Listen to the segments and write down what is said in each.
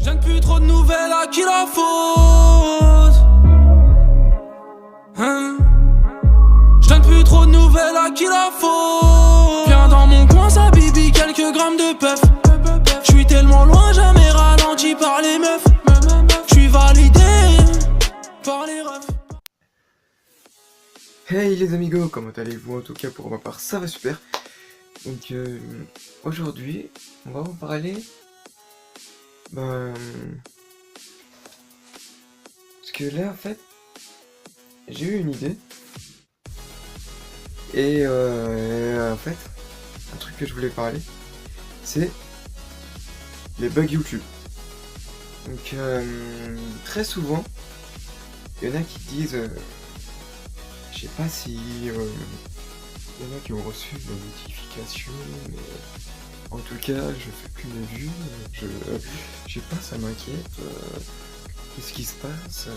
Je donne plus trop de nouvelles à qui la faute. Hein? Je donne plus trop de nouvelles à qui la faute. Viens dans mon coin, ça bibi, quelques grammes de puff. J'suis tellement loin, jamais ralenti par les meufs. J'suis validé par les refs. Hey les amigos, comment allez-vous? En tout cas pour ma part ça va super. Donc aujourd'hui on va vous parler parce que là en fait j'ai eu une idée et en fait un truc que je voulais parler c'est les bugs YouTube. Donc très souvent il y en a qui disent je sais pas si il y en a qui ont reçu une notification, mais en tout cas je fais plus mes vues, je sais pas, ça m'inquiète, qu'est-ce qui se passe,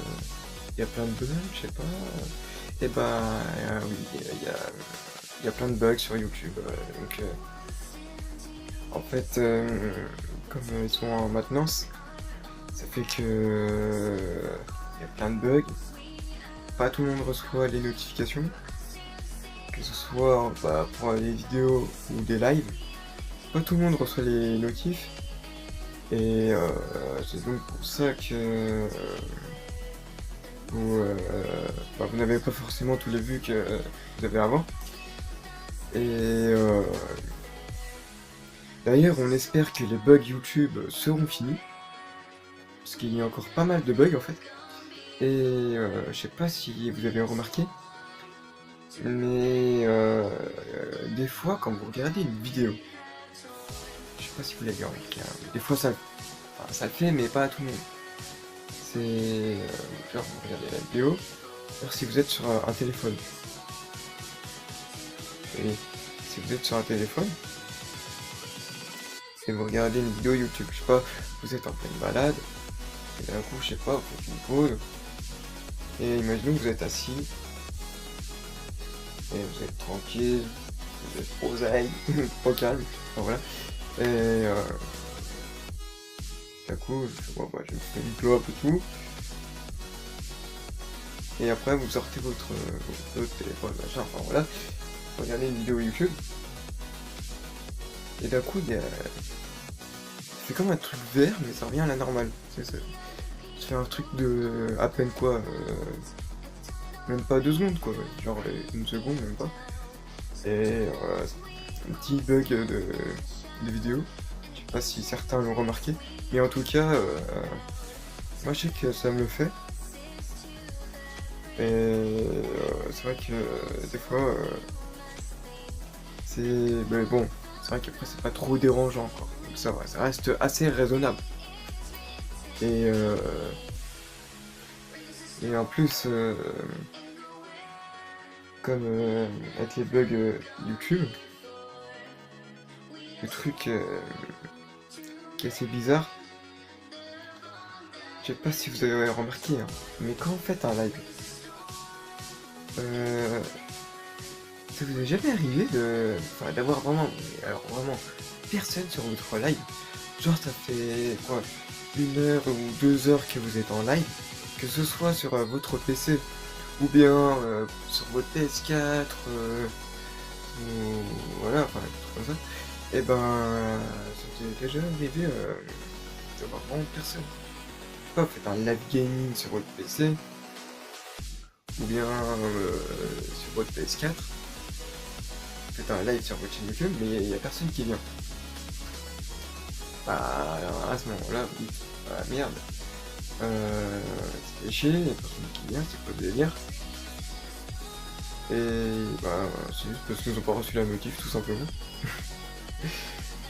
il y a plein de bugs, je sais pas, et bah oui, il y a plein de bugs sur YouTube, donc en fait comme ils sont en maintenance, ça fait que il y a plein de bugs. Pas tout le monde reçoit les notifications, que ce soit pour les vidéos ou des lives. Pas tout le monde reçoit les notifs. Et c'est donc pour ça que vous n'avez pas forcément tous les vues que vous avez avant. Et d'ailleurs, on espère que les bugs YouTube seront finis. Parce qu'il y a encore pas mal de bugs en fait. Et je sais pas si vous avez remarqué, mais des fois quand vous regardez une vidéo, je sais pas si vous l'avez remarqué, hein, des fois ça le fait mais pas à tout le monde. C'est genre vous regardez la vidéo, alors si vous êtes sur un téléphone, et si vous êtes sur un téléphone, et vous regardez une vidéo YouTube, je sais pas, vous êtes en pleine balade, et d'un coup je sais pas, vous faites une pause, et imaginons que vous êtes assis, et vous êtes tranquille, vous êtes oseille, trop calme, enfin voilà, et d'un coup, je me fais une clope et tout, et après vous sortez votre téléphone, machin, enfin voilà, vous regardez une vidéo YouTube, et d'un coup, c'est comme un truc vert, mais ça revient à la normale, ça fait un truc de à peine quoi, même pas 2 secondes quoi, genre une seconde même pas. Et un petit bug de vidéo, je sais pas si certains l'ont remarqué, mais en tout cas, moi je sais que ça me le fait. Et c'est vrai que des fois, mais bon, c'est vrai qu'après c'est pas trop dérangeant quoi, donc ça va, ça reste assez raisonnable. Et en plus, comme avec les bugs YouTube, le truc qui est assez bizarre, je sais pas si vous avez remarqué, hein, mais quand vous faites un live, ça vous est jamais arrivé d'avoir vraiment personne sur votre live, genre ça fait quoi, 1 heure ou 2 heures que vous êtes en live, que ce soit sur votre PC ou bien sur votre PS4 ou voilà, enfin des trucs comme ça, et ben c'était déjà arrivé d'avoir vraiment personne. Vous faites un live gaming sur votre PC ou bien sur votre PS4, vous faites un live sur votre chaîne YouTube mais il n'y a personne qui vient. Bah alors à ce moment là vous dites ah merde, c'est chier, il n'y a personne qui vient, c'est pas de délire. Et bah c'est juste parce qu'ils n'ont pas reçu la notif tout simplement.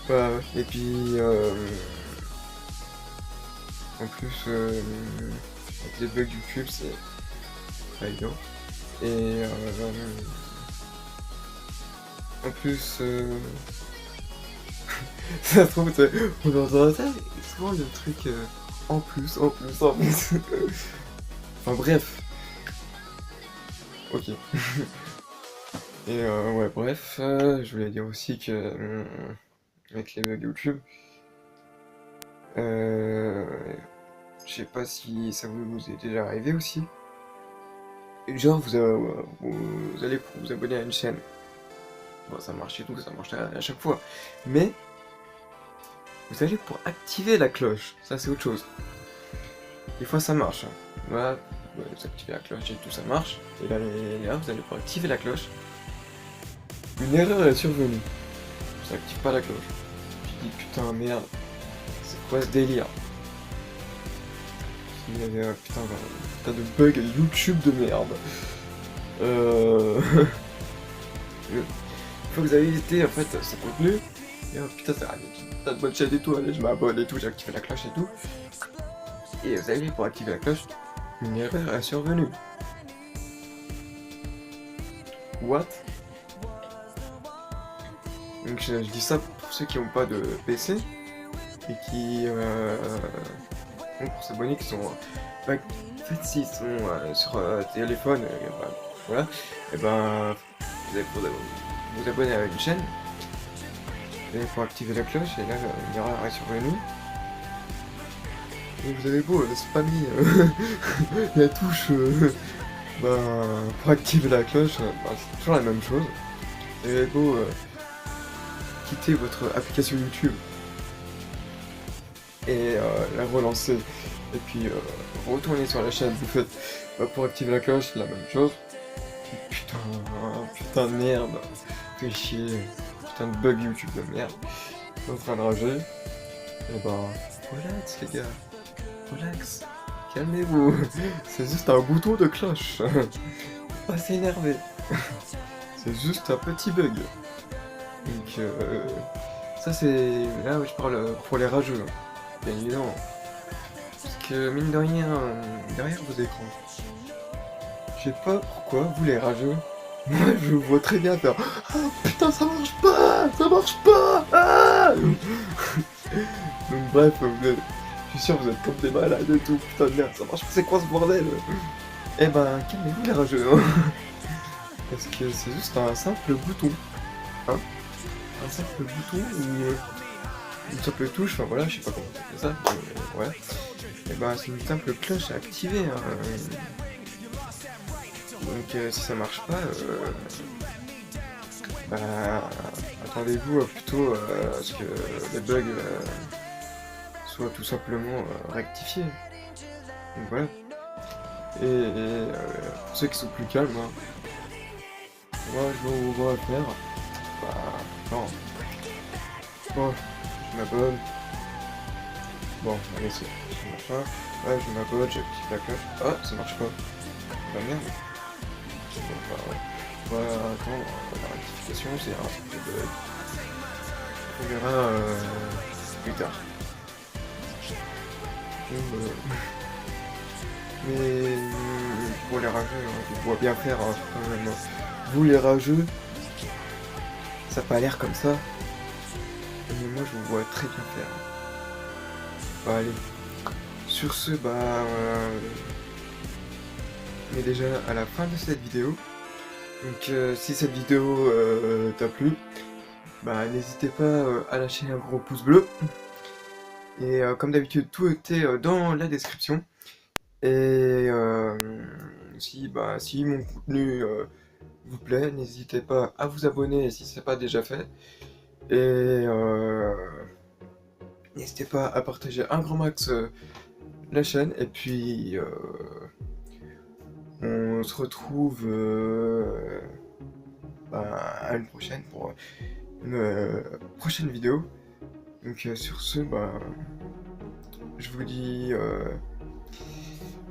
Bah et puis en plus avec les bugs YouTube c'est pas évident. Et en plus ça se trouve on entend ça souvent le truc en plus. Enfin bref. Ok. Et ouais bref, je voulais dire aussi que avec les bugs YouTube, Je sais pas si ça vous est déjà arrivé aussi. Genre, vous allez pour vous abonner à une chaîne. Bon, ça marche et tout, ça marche à chaque fois. Mais, vous allez pour activer la cloche. Ça, c'est autre chose. Des fois, ça marche. Hein. Voilà, vous activez la cloche et tout, ça marche. Et là, vous allez pour activer la cloche. Une erreur est survenue. Ça active pas la cloche. Je dis, putain, merde. C'est quoi ce délire? Il y avait putain, un tas de bugs YouTube de merde. Une fois que vous avez évité en fait ce contenu, et putain, ça arrive, tas de bonnes chaînes et tout, allez, je m'abonne et tout, j'ai activé la cloche et tout. Et vous avez vu, pour activer la cloche, une erreur est survenue. What? Donc je dis ça pour ceux qui n'ont pas de PC et qui pour s'abonner, qui sont en fait s'ils sont sur téléphone, voilà, et ben vous allez vous abonner à une chaîne, et pour activer la cloche, et là une erreur est survenue. Et vous avez beau spammer la touche pour activer la cloche, c'est toujours la même chose. Vous avez beau quitter votre application YouTube et la relancer, et puis retourner sur la chaîne, vous faites pour activer la cloche, c'est la même chose. Putain de merde, fais chier, putain de bug YouTube de merde, en train de rager. Et bah, relax les gars, relax, calmez-vous, c'est juste un bouton de cloche, faut pas s'énerver, c'est juste un petit bug. Donc ça c'est là où je parle pour les rageux, bien évidemment. Parce que mine de rien, derrière vos écrans, je sais pas pourquoi, vous les rageux, moi je vous vois très bien faire « Oh putain ça marche pas ah !» Donc bref, je suis sûr vous êtes comme des malades et tout, putain de merde, ça marche pas, c'est quoi ce bordel? Eh ben, calmez-vous les rageux, hein. Parce que c'est juste un simple bouton, hein. Un simple bouton ou une simple touche, enfin voilà, je sais pas comment on fait ça, ouais. Et bah c'est une simple cloche à activer, hein. Donc si ça marche pas, attendez-vous plutôt à ce que les bugs soient tout simplement rectifiés. Donc voilà. Et pour ceux qui sont plus calmes, hein, moi je vous vois faire. Non. Bon, je m'abonne. Bon, allez, c'est machin. Ouais, je m'abonne, j'active la cloche. Ah, ça marche pas. Bah merde. Bon, bah ouais. Voilà, attends, la rectification, c'est un truc de bug. On verra plus tard. Mais pour les rageux, je vous vois bien faire quand même. Vous les rageux, ça n'a pas l'air comme ça, mais moi je vous vois très bien faire. Bah allez, sur ce, on est déjà à la fin de cette vidéo. Donc si cette vidéo t'a plu, n'hésitez pas à lâcher un gros pouce bleu. Et comme d'habitude, tout était dans la description. Et si mon contenu vous plaît, n'hésitez pas à vous abonner si ce n'est pas déjà fait. Et n'hésitez pas à partager un grand max la chaîne. Et puis on se retrouve à une prochaine pour une prochaine vidéo. Donc sur ce, je vous dis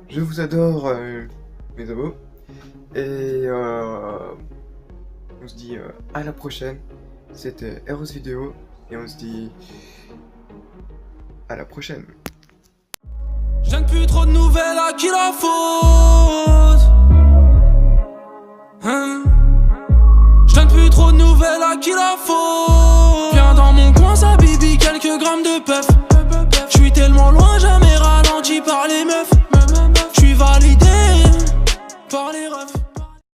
je vous adore mes abos. Et on se dit à la prochaine. C'était Eros Vidéo et on se dit à la prochaine. Je donne plus trop de nouvelles à qui la faute, hein? Je donne plus trop de nouvelles à qui la faute. Viens dans mon coin, ça bibi, quelques grammes de puff.